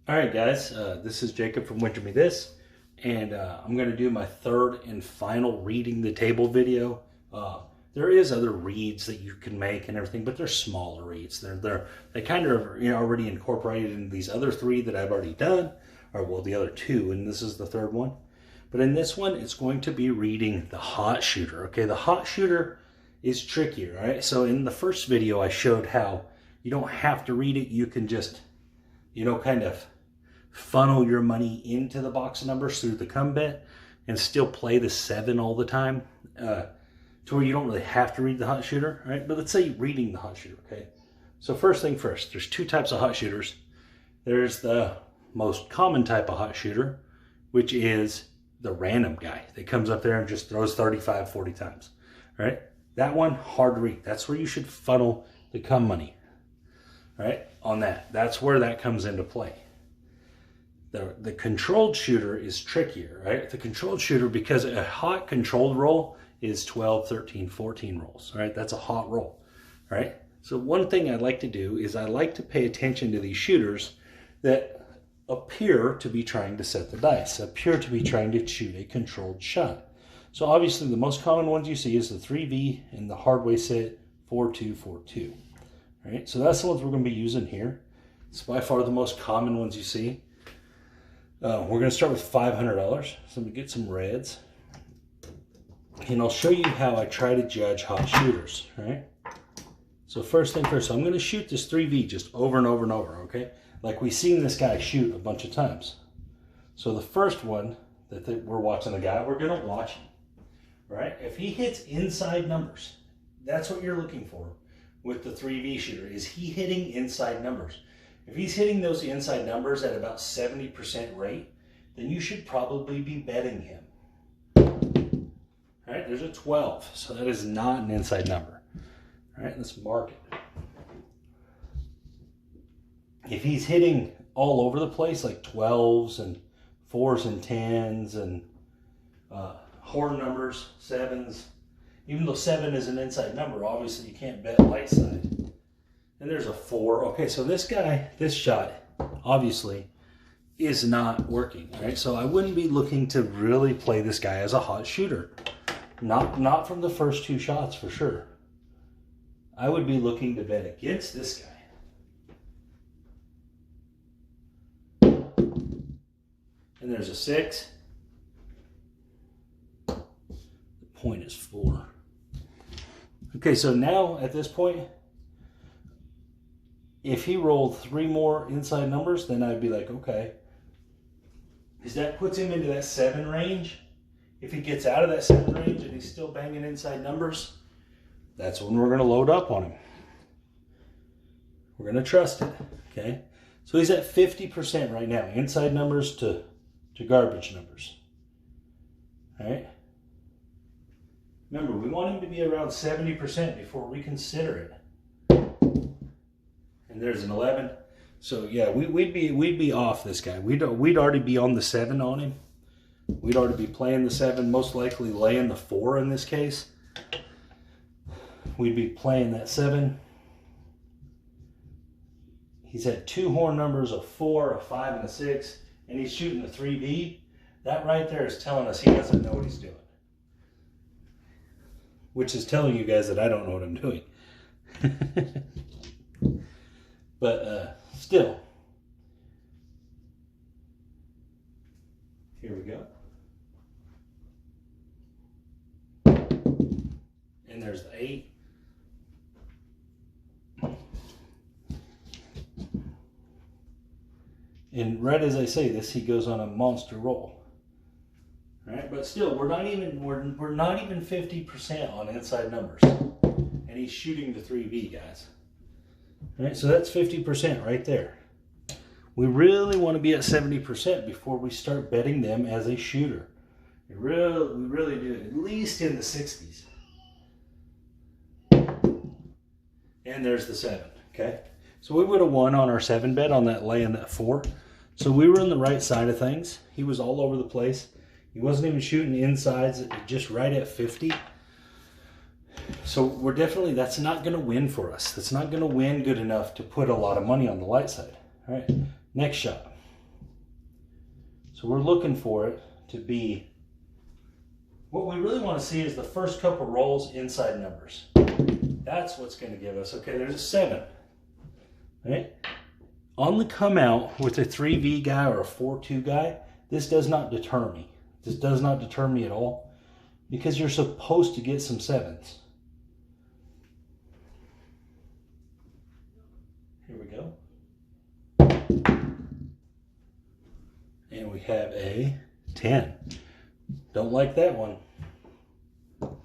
All right, guys, this is Jacob from Winter Me This, and I'm going to do my third and final reading the table video. There is other reads that you can make and everything, but they're smaller reads. They kind of are, already incorporated in these other three that I've already done, or well, the other two, and this is the third one. But in this one, it's going to be reading the hot shooter. Okay, the hot shooter is trickier, all right? So in the first video, I showed how you don't have to read it. You can just, kind of funnel your money into the box of numbers through the come bet and still play the 7 all the time to where you don't really have to read the hot shooter, right? But let's say you're reading the hot shooter, okay? So first thing first, there's two types of hot shooters. There's the most common type of hot shooter, which is the random guy that comes up there and just throws 35, 40 times, right? That one, hard to read. That's where you should funnel the come money, right? On that. That's where that comes into play. The controlled shooter is trickier, right? The controlled shooter, because a hot controlled roll is 12, 13, 14 rolls, right? That's a hot roll, right? So one thing I like to do is I like to pay attention to these shooters that appear to be trying to set the dice, appear to be trying to shoot a controlled shot. So obviously the most common ones you see is the 3V and the hard way set 4-2, 4-2, right? So that's the ones we're going to be using here. It's by far the most common ones you see. We're going to start with $500. So I'm going to get some reds. And I'll show you how I try to judge hot shooters, right? So first thing first, I'm going to shoot this 3V just over and over and over, okay? Like we've seen this guy shoot a bunch of times. So the first one that we're watching the guy, we're going to watch him, right? If he hits inside numbers, that's what you're looking for with the 3V shooter, is he hitting inside numbers. If he's hitting those inside numbers at about 70% rate, then you should probably be betting him. All right, there's a 12, so that is not an inside number. All right, let's mark it. If he's hitting all over the place, like 12s and 4s and 10s and horn numbers, 7s, even though 7 is an inside number, obviously you can't bet light side. And there's a 4. Okay, so this guy, this shot, obviously, is not working, right? So I wouldn't be looking to really play this guy as a hot shooter. Not from the first two shots, for sure. I would be looking to bet against this guy. And there's a 6. The point is 4. Okay, so now at this point, if he rolled 3 more inside numbers, then I'd be like, okay. Because that puts him into that 7 range. If he gets out of that 7 range and he's still banging inside numbers, that's when we're going to load up on him. We're going to trust it, okay? So he's at 50% right now, inside numbers to garbage numbers, all right? Remember, we want him to be around 70% before we consider it. And there's an 11. So yeah, we'd be off this guy. We'd already be on the 7 on him. We'd already be playing the 7, most likely laying the 4 in this case. We'd be playing that 7. He's had 2 horn numbers, a 4, a 5, and a 6, and he's shooting the 3V. That right there is telling us he doesn't know what he's doing. Which is telling you guys that I don't know what I'm doing. But still, here we go. And there's the 8. And right as I say this, he goes on a monster roll. All right, but still, we're not even 50% on inside numbers, and he's shooting the 3V, guys. All right, so that's 50% right there. We really want to be at 70% before we start betting them as a shooter. We really do, at least in the 60s. And there's the 7, okay? So we would have won on our 7 bet on that lay and that 4. So we were on the right side of things. He was all over the place. He wasn't even shooting insides, just right at 50. So we're definitely, that's not going to win for us. That's not going to win good enough to put a lot of money on the light side. All right, next shot. So we're looking for it to be, what we really want to see is the first couple rolls inside numbers. That's what's going to give us, okay, there's a 7. Right? On the come out with a 3V guy or a 4-2 guy, this does not deter me. This does not deter me at all, because you're supposed to get some 7s. Here we go. And we have a 10. Don't like that one. All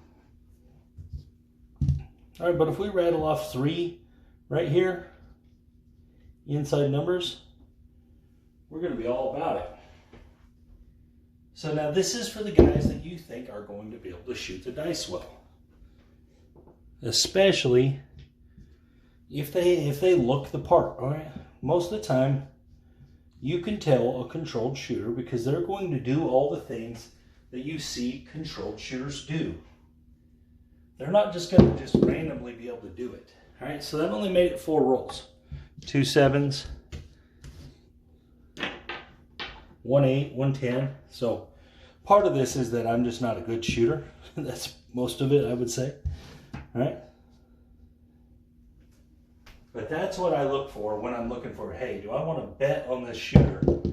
right, but if we rattle off 3 right here, inside numbers, we're going to be all about it. So now this is for the guys that you think are going to be able to shoot the dice well. Especially if they look the part, all right? Most of the time, you can tell a controlled shooter because they're going to do all the things that you see controlled shooters do. They're not just going to just randomly be able to do it. All right, so that only made it 4 rolls. 2 7s, 1 8, 1 10. So part of this is that I'm just not a good shooter. That's most of it, I would say. All right. But that's what I look for when I'm looking for, hey, do I want to bet on this shooter? Do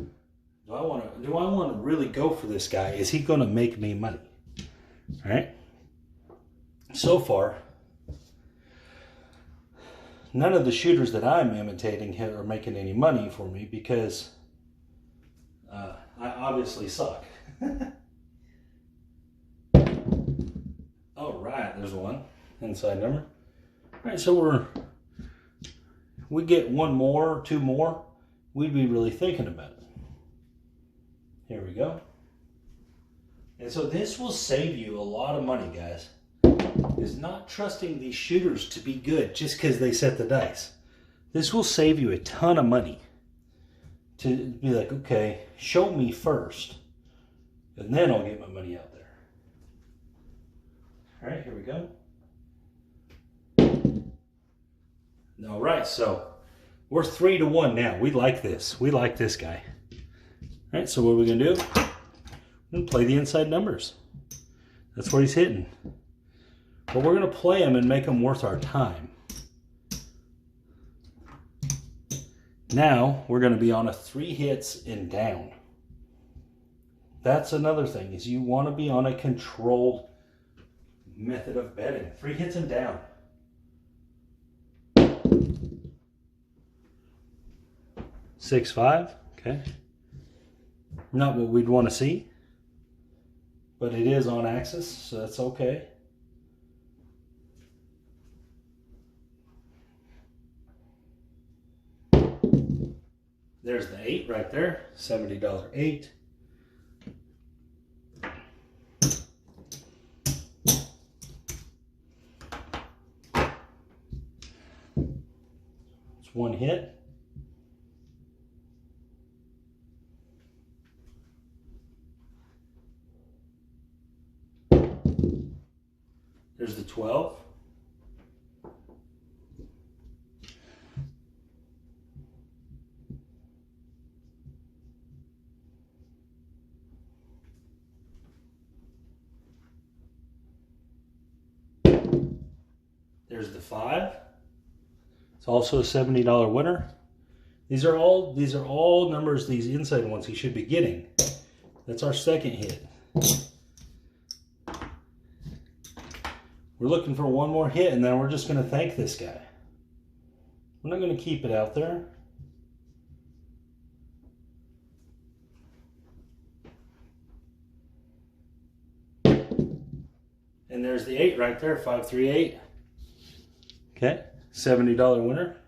I want to really go for this guy? Is he going to make me money? All right. So far, none of the shooters that I'm imitating are making any money for me because I obviously suck. All right, there's one inside number. All right, so we get 1 more, 2 more, we'd be really thinking about it. Here we go. And so this will save you a lot of money, guys. Is not trusting these shooters to be good just because they set the dice. This will save you a ton of money. To be like, okay, show me first, and then I'll get my money out there. All right, here we go. All right, so we're 3 to 1 now. We like this. We like this guy. All right, so what are we gonna do? We're gonna play the inside numbers. That's where he's hitting. But we're gonna play them and make them worth our time. Now we're gonna be on a 3 hits and down. That's another thing, is you wanna be on a controlled method of betting. 3 hits and down. 6 5, okay. Not what we'd want to see, but it is on axis, so that's okay. There's the 8 right there, $70 8. It's 1 hit. There's the 12. There's the 5. It's also a $70 winner. These are all numbers, these inside ones he should be getting. That's our second hit. We're looking for 1 more hit, and then we're just going to thank this guy. We're not going to keep it out there. And there's the 8 right there, 538. Okay, $70 winner.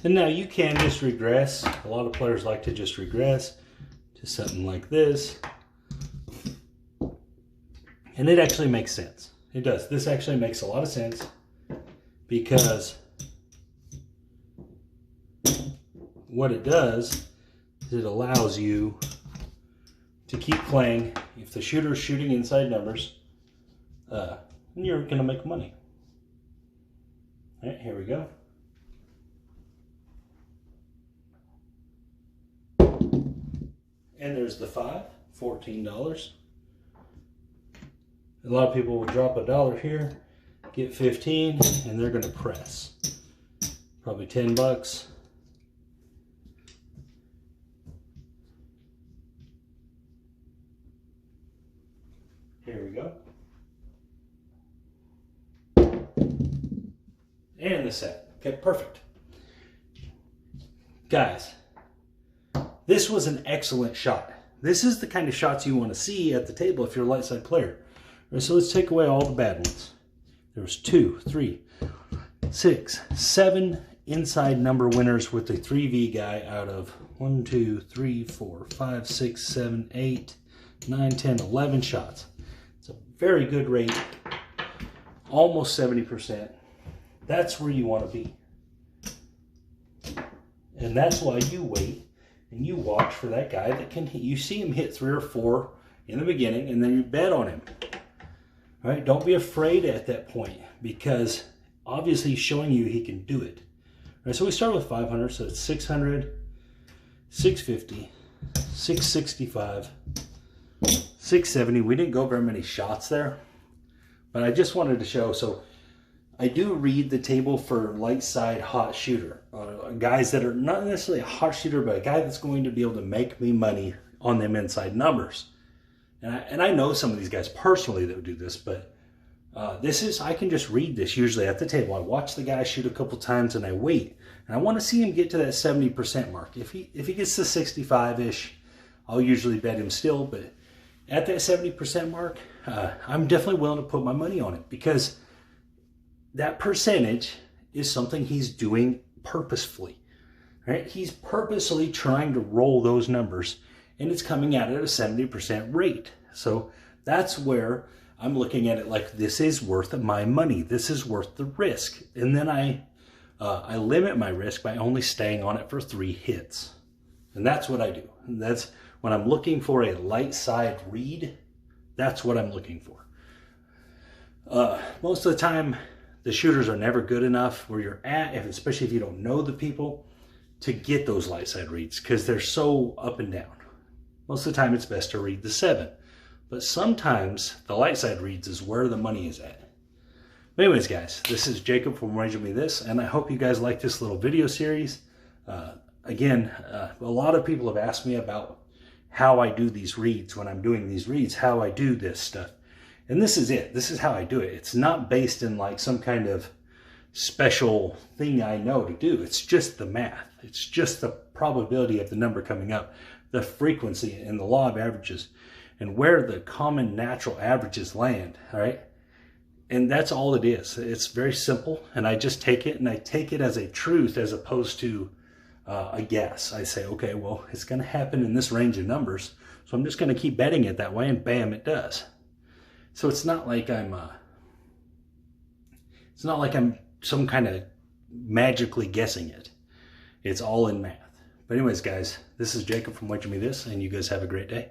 And now you can just regress. A lot of players like to just regress to something like this. And it actually makes sense. It does. This actually makes a lot of sense because what it does is it allows you to keep playing. If the shooter's shooting inside numbers, and you're going to make money. All right, here we go. And there's the 5, $14. A lot of people will drop $1 here, get 15, and they're going to press. Probably 10 bucks. Here we go. And the set. Okay, perfect. Guys, this was an excellent shot. This is the kind of shots you want to see at the table if you're a light side player. All right, so let's take away all the bad ones. There was 2, 3, 6, 7 inside number winners with the 3V guy out of 1, 2, 3, 4, 5, 6, 7, 8, 9, 10, 11 shots. It's a very good rate, almost 70%. That's where you want to be. And that's why you wait and you watch for that guy that can hit. You see him hit 3 or 4 in the beginning, and then you bet on him. All right, don't be afraid at that point, because obviously he's showing you he can do it. All right, so we start with 500, so it's 600, 650, 665, 670. We didn't go very many shots there, but I just wanted to show. So I do read the table for light side hot shooter. Guys that are not necessarily a hot shooter, but a guy that's going to be able to make me money on them inside numbers. And I know some of these guys personally that would do this, but I can just read this usually at the table. I watch the guy shoot a couple times and I wait. And I want to see him get to that 70% mark. If he gets to 65-ish, I'll usually bet him still. But at that 70% mark, I'm definitely willing to put my money on it, because that percentage is something he's doing purposefully. Right? He's purposely trying to roll those numbers, and it's coming out at a 70% rate. So that's where I'm looking at it like, this is worth my money. This is worth the risk. And then I limit my risk by only staying on it for 3 hits. And that's what I do. And that's when I'm looking for a light side read. That's what I'm looking for. Most of the time, the shooters are never good enough where you're at, especially if you don't know the people, to get those light side reads, because they're so up and down. Most of the time, it's best to read the 7. But sometimes the light side reads is where the money is at. But anyways, guys, this is Jacob from Range Me This, and I hope you guys like this little video series. Again, a lot of people have asked me about how I do these reads when I'm doing these reads, how I do this stuff. And this is it. This is how I do it. It's not based in like some kind of special thing I know to do. It's just the math. It's just the probability of the number coming up, the frequency and the law of averages, and where the common natural averages land, all right? And that's all it is. It's very simple, and I just take it, and I take it as a truth as opposed to a guess. I say, okay, well, it's going to happen in this range of numbers, so I'm just going to keep betting it that way, and bam, it does. So it's not like I'm some kind of magically guessing it. It's all in math. But anyways, guys, this is Jacob from Range Me This, and you guys have a great day.